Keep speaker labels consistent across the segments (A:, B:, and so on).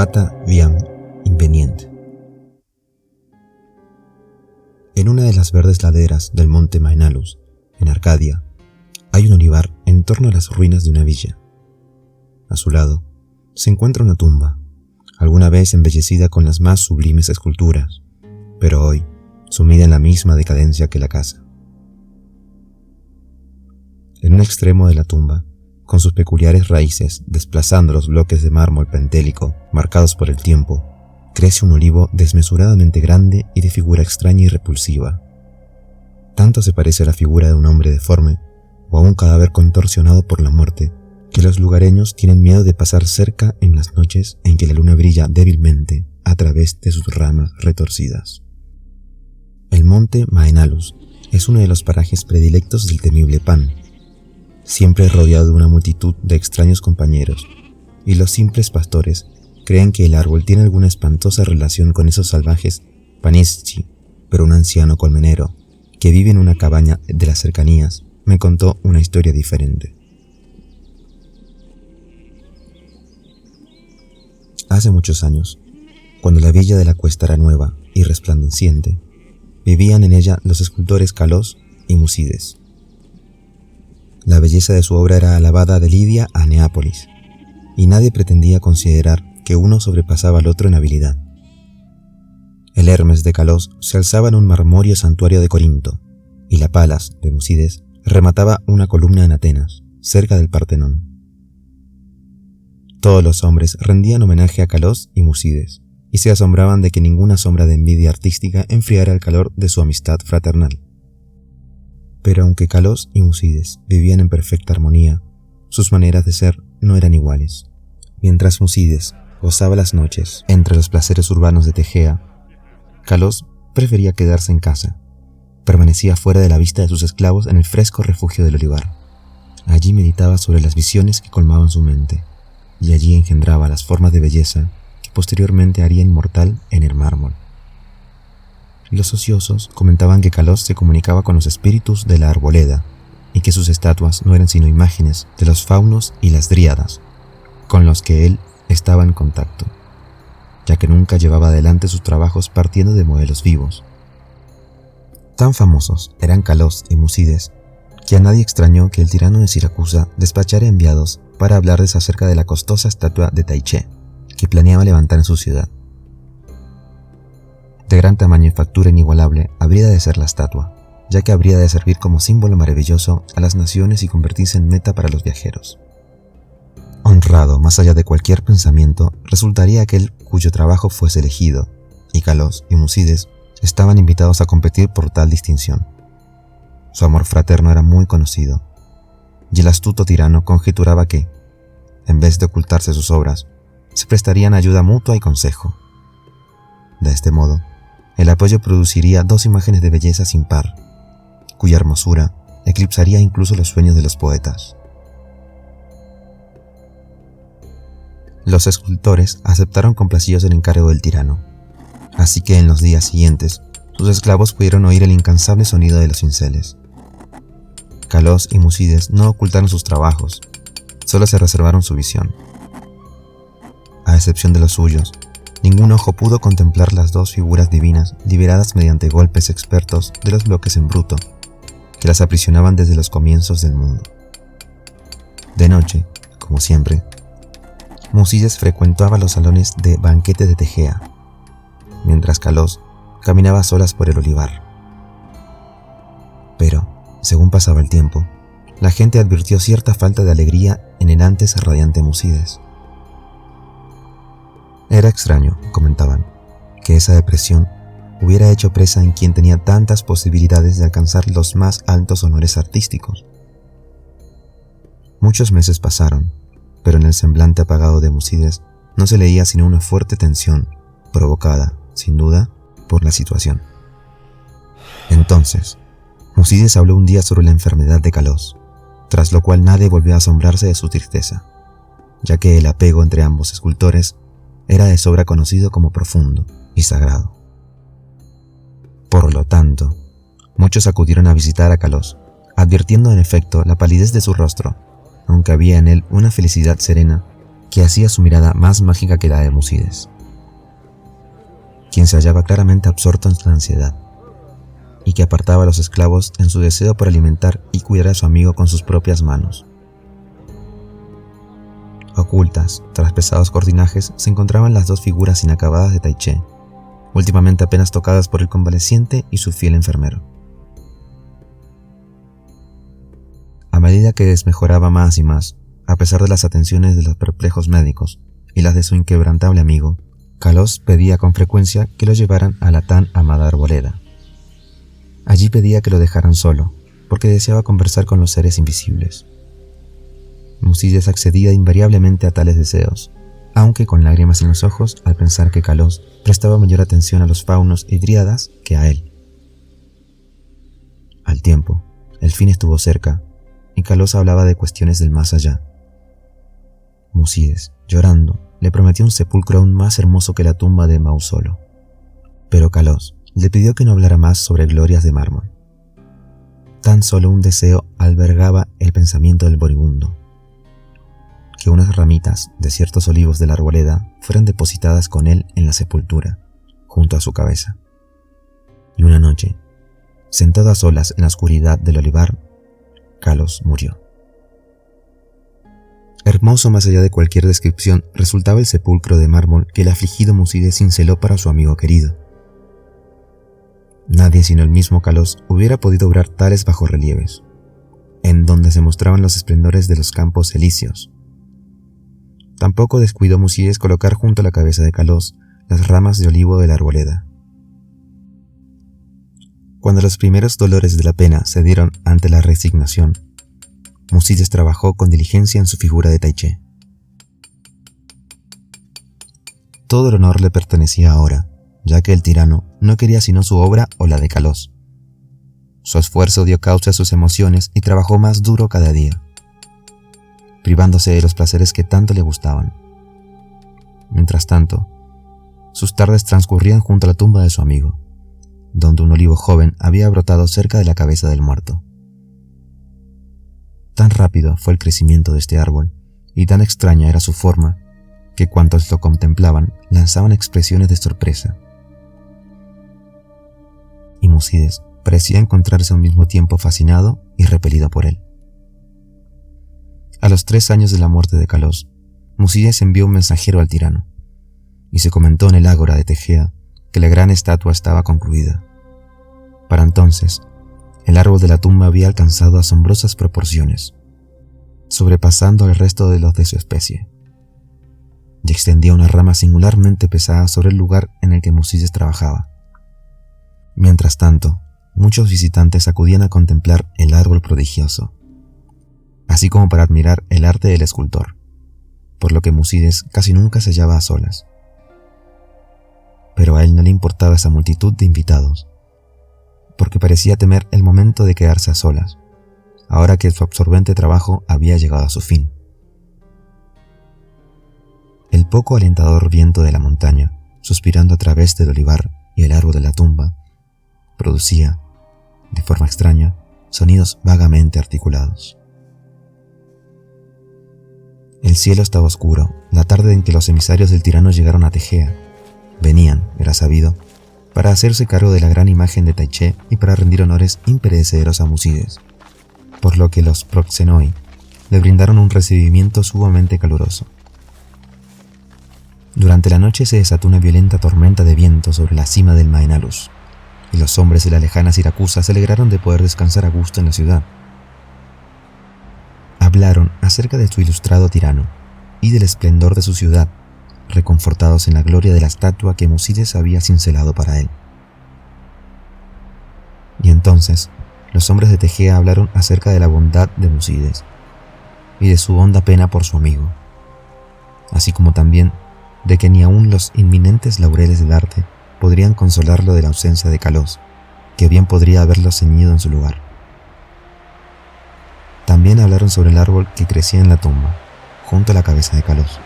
A: Fata viam invenient. En una de las verdes laderas del monte Maenalus, en Arcadia, hay un olivar en torno a las ruinas de una villa. A su lado se encuentra una tumba, alguna vez embellecida con las más sublimes esculturas, pero hoy sumida en la misma decadencia que la casa. En un extremo de la tumba, con sus peculiares raíces desplazando los bloques de mármol pentélico marcados por el tiempo, crece un olivo desmesuradamente grande y de figura extraña y repulsiva. Tanto se parece a la figura de un hombre deforme o a un cadáver contorsionado por la muerte, que los lugareños tienen miedo de pasar cerca en las noches en que la luna brilla débilmente a través de sus ramas retorcidas. El monte Maenalus es uno de los parajes predilectos del temible Pan, siempre rodeado de una multitud de extraños compañeros, y los simples pastores creen que el árbol tiene alguna espantosa relación con esos salvajes Panisci, pero un anciano colmenero, que vive en una cabaña de las cercanías, me contó una historia diferente. Hace muchos años, cuando la villa de la Cuesta era nueva y resplandeciente, vivían en ella los escultores Calós y Musides. La belleza de su obra era alabada de Lidia a Neápolis, y nadie pretendía considerar que uno sobrepasaba al otro en habilidad. El Hermes de Calós se alzaba en un marmóreo santuario de Corinto, y la Palas de Musides remataba una columna en Atenas, cerca del Partenón. Todos los hombres rendían homenaje a Calós y Musides, y se asombraban de que ninguna sombra de envidia artística enfriara el calor de su amistad fraternal. Pero aunque Calós y Musides vivían en perfecta armonía, sus maneras de ser no eran iguales. Mientras Musides gozaba las noches entre los placeres urbanos de Tegea, Calós prefería quedarse en casa. Permanecía fuera de la vista de sus esclavos en el fresco refugio del olivar. Allí meditaba sobre las visiones que colmaban su mente, y allí engendraba las formas de belleza que posteriormente haría inmortal en el mármol. Los ociosos comentaban que Calós se comunicaba con los espíritus de la arboleda y que sus estatuas no eran sino imágenes de los faunos y las dríadas, con los que él estaba en contacto, ya que nunca llevaba adelante sus trabajos partiendo de modelos vivos. Tan famosos eran Calós y Musides que a nadie extrañó que el tirano de Siracusa despachara enviados para hablarles acerca de la costosa estatua de Taiché que planeaba levantar en su ciudad. De gran tamaño y factura inigualable habría de ser la estatua, ya que habría de servir como símbolo maravilloso a las naciones y convertirse en meta para los viajeros. Honrado más allá de cualquier pensamiento resultaría aquel cuyo trabajo fuese elegido, y Calós y Musides estaban invitados a competir por tal distinción. Su amor fraterno era muy conocido, y el astuto tirano conjeturaba que, en vez de ocultarse sus obras, se prestarían ayuda mutua y consejo. De este modo, el apoyo produciría dos imágenes de belleza sin par, cuya hermosura eclipsaría incluso los sueños de los poetas. Los escultores aceptaron complacidos el encargo del tirano, así que en los días siguientes sus esclavos pudieron oír el incansable sonido de los cinceles. Calós y Musides no ocultaron sus trabajos, solo se reservaron su visión. A excepción de los suyos, ningún ojo pudo contemplar las dos figuras divinas liberadas mediante golpes expertos de los bloques en bruto, que las aprisionaban desde los comienzos del mundo. De noche, como siempre, Musides frecuentaba los salones de banquetes de Tegea, mientras Calós caminaba a solas por el olivar. Pero, según pasaba el tiempo, la gente advirtió cierta falta de alegría en el antes radiante Musides. Era extraño, comentaban, que esa depresión hubiera hecho presa en quien tenía tantas posibilidades de alcanzar los más altos honores artísticos. Muchos meses pasaron, pero en el semblante apagado de Musides no se leía sino una fuerte tensión, provocada, sin duda, por la situación. Entonces, Musides habló un día sobre la enfermedad de Calós, tras lo cual nadie volvió a asombrarse de su tristeza, ya que el apego entre ambos escultores era de sobra conocido como profundo y sagrado. Por lo tanto, muchos acudieron a visitar a Calós, advirtiendo en efecto la palidez de su rostro, aunque había en él una felicidad serena que hacía su mirada más mágica que la de Musides, quien se hallaba claramente absorto en su ansiedad, y que apartaba a los esclavos en su deseo por alimentar y cuidar a su amigo con sus propias manos. Ocultas, tras pesados cortinajes, se encontraban las dos figuras inacabadas de Taiché, últimamente apenas tocadas por el convaleciente y su fiel enfermero. A medida que desmejoraba más y más, a pesar de las atenciones de los perplejos médicos y las de su inquebrantable amigo, Kalós pedía con frecuencia que lo llevaran a la tan amada arboleda. Allí pedía que lo dejaran solo, porque deseaba conversar con los seres invisibles. Musides accedía invariablemente a tales deseos, aunque con lágrimas en los ojos al pensar que Kalós prestaba mayor atención a los faunos y dríadas que a él. Al tiempo, el fin estuvo cerca, y Kalós hablaba de cuestiones del más allá. Musides, llorando, le prometió un sepulcro aún más hermoso que la tumba de Mausolo. Pero Kalós le pidió que no hablara más sobre glorias de mármol. Tan solo un deseo albergaba el pensamiento del moribundo: que unas ramitas de ciertos olivos de la arboleda fueran depositadas con él en la sepultura, junto a su cabeza. Y una noche, sentado a solas en la oscuridad del olivar, Kalós murió. Hermoso más allá de cualquier descripción resultaba el sepulcro de mármol que el afligido Musides cinceló para su amigo querido. Nadie sino el mismo Kalós hubiera podido obrar tales bajorrelieves, en donde se mostraban los esplendores de los campos elíseos. Tampoco descuidó Musides colocar junto a la cabeza de Kalós las ramas de olivo de la arboleda. Cuando los primeros dolores de la pena cedieron ante la resignación, Musides trabajó con diligencia en su figura de Taiché. Todo el honor le pertenecía ahora, ya que el tirano no quería sino su obra o la de Kalós. Su esfuerzo dio causa a sus emociones y trabajó más duro cada día, privándose de los placeres que tanto le gustaban. Mientras tanto, sus tardes transcurrían junto a la tumba de su amigo, donde un olivo joven había brotado cerca de la cabeza del muerto. Tan rápido fue el crecimiento de este árbol, y tan extraña era su forma, que cuantos lo contemplaban lanzaban expresiones de sorpresa. Y Musides parecía encontrarse al mismo tiempo fascinado y repelido por él. A los 3 años de la muerte de Kalós, Musides envió un mensajero al tirano, y se comentó en el ágora de Tegea que la gran estatua estaba concluida. Para entonces, el árbol de la tumba había alcanzado asombrosas proporciones, sobrepasando al resto de los de su especie, y extendía una rama singularmente pesada sobre el lugar en el que Musides trabajaba. Mientras tanto, muchos visitantes acudían a contemplar el árbol prodigioso, así como para admirar el arte del escultor, por lo que Musides casi nunca se hallaba a solas. Pero a él no le importaba esa multitud de invitados, porque parecía temer el momento de quedarse a solas, ahora que su absorbente trabajo había llegado a su fin. El poco alentador viento de la montaña, suspirando a través del olivar y el árbol de la tumba, producía, de forma extraña, sonidos vagamente articulados. El cielo estaba oscuro, la tarde en que los emisarios del tirano llegaron a Tegea. Venían, era sabido, para hacerse cargo de la gran imagen de Taiché y para rendir honores imperecederos a Musides, por lo que los proxenoi le brindaron un recibimiento sumamente caluroso. Durante la noche se desató una violenta tormenta de viento sobre la cima del Maenalus, y los hombres de la lejana Siracusa se alegraron de poder descansar a gusto en la ciudad. Hablaron acerca de su ilustrado tirano y del esplendor de su ciudad, reconfortados en la gloria de la estatua que Musides había cincelado para él. Y entonces, los hombres de Tegea hablaron acerca de la bondad de Musides y de su honda pena por su amigo, así como también de que ni aun los inminentes laureles del arte podrían consolarlo de la ausencia de Kalós, que bien podría haberlo ceñido en su lugar. También hablaron sobre el árbol que crecía en la tumba, junto a la cabeza de Kalós.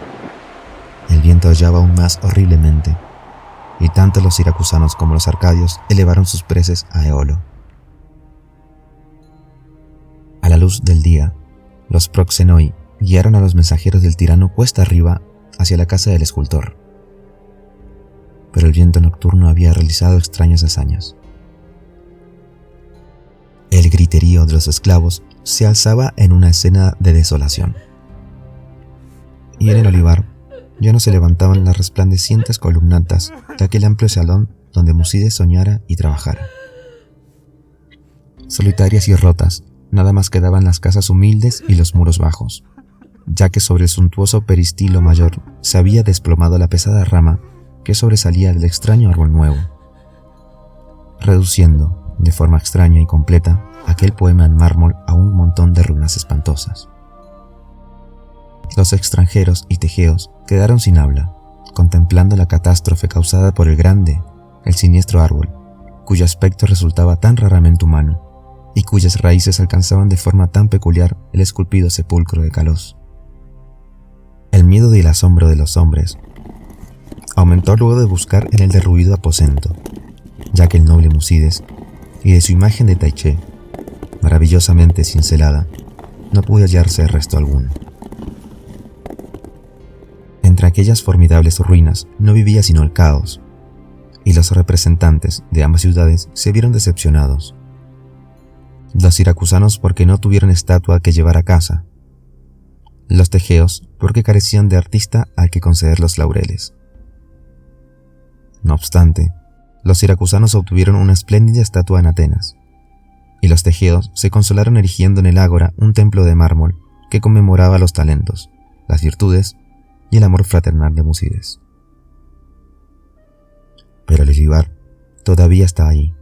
A: El viento aullaba aún más horriblemente, y tanto los siracusanos como los arcadios elevaron sus preces a Eolo. A la luz del día, los proxenoi guiaron a los mensajeros del tirano cuesta arriba hacia la casa del escultor. Pero el viento nocturno había realizado extrañas hazañas. El griterío de los esclavos se alzaba en una escena de desolación. Y en el olivar ya no se levantaban las resplandecientes columnatas de aquel amplio salón donde Musides soñara y trabajara. Solitarias y rotas, nada más quedaban las casas humildes y los muros bajos, ya que sobre el suntuoso peristilo mayor se había desplomado la pesada rama que sobresalía del extraño árbol nuevo, reduciendo, de forma extraña y completa, aquel poema en mármol a un montón de ruinas espantosas. Los extranjeros y tejeos quedaron sin habla, contemplando la catástrofe causada por el grande, el siniestro árbol, cuyo aspecto resultaba tan raramente humano, y cuyas raíces alcanzaban de forma tan peculiar el esculpido sepulcro de Kalos. El miedo y el asombro de los hombres aumentó luego de buscar en el derruido aposento, ya que el noble Musides, y de su imagen de Taiché, maravillosamente cincelada, no pudo hallarse resto alguno. Entre aquellas formidables ruinas no vivía sino el caos, y los representantes de ambas ciudades se vieron decepcionados. Los siracusanos porque no tuvieron estatua que llevar a casa, los tegeos porque carecían de artista al que conceder los laureles. No obstante, los siracusanos obtuvieron una espléndida estatua en Atenas, y los tegeos se consolaron erigiendo en el ágora un templo de mármol que conmemoraba los talentos, las virtudes y el amor fraternal de Musides. Pero el olivar todavía está ahí,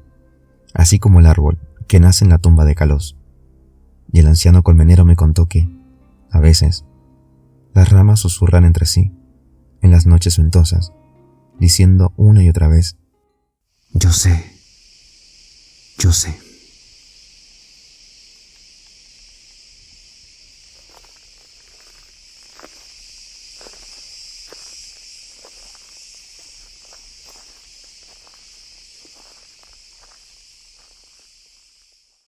A: así como el árbol que nace en la tumba de Kalos, y el anciano colmenero me contó que, a veces, las ramas susurran entre sí, en las noches ventosas, diciendo una y otra vez: yo sé.